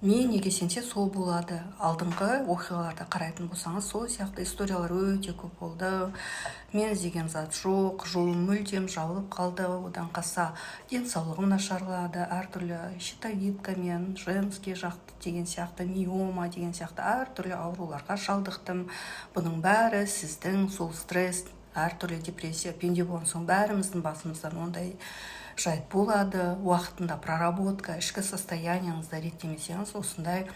Мен неге сенсе сол болады. Алдыңғы оқиғаларды қарайтын болсаңыз, сол сияқты историялар өте көп болды. Мен іздеген зат жоқ, жолым мүлдем жабылып қалды, одан қаса денсаулығым нашарлады, әртүрлі щитовидка мен женский жақты деген сияқты, миома деген сияқты әртүрлі ауруларға шалдықтым. Бұның бәрі сіздің сол стресс, әртүрлі депрессия, пенде болған соң бәріміздің басымыздан ондай жайт болады. Уақытында проработка, ішкі состояниеңізді реттемесеңіз, осындай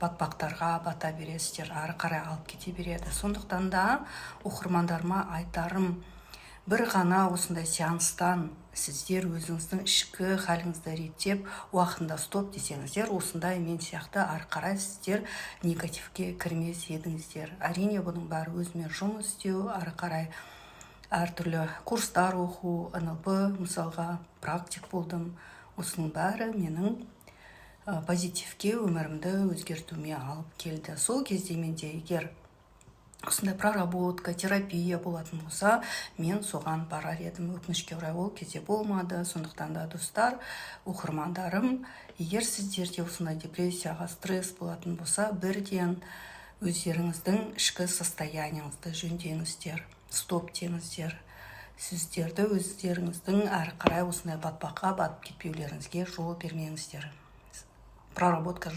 батпақтарға бата бересіздер, ары қарай алып кете береді. Сондықтан да оқырмандарыма айтарым, бір ғана осындай сеанстан сіздер өзіңіздің ішкі халіңізді реттеп, уақытында стоп десеңіздер, осындай мен сияқты ары қарай сіздер негативке кірмес едіңіздер. Әрине бұның бәрі өзімен жұмыс істеу, ары қарай әртүрлі курстар оқу, НЛП мысалға практик болдым. Осының бәрі менің позитивке өмірімді өзгертуіме алып келді. Сол кезде менде егер осындай проработка, терапия болатын болса, мен соған барар едім. Өкінішке орай ол кезде болмады. Сондықтан да достар, оқырмандарым, егер сіздерде осындай депрессияға, стресс болатын болса, бірден өздеріңіздің ішкі состояниеңізді жөндеңіздер, стоп деңіздер. Сіздерді өздеріңіздің әрі қарай осындай батпаққа батып кетпеулеріңізге жол бермеңіздер. Проработка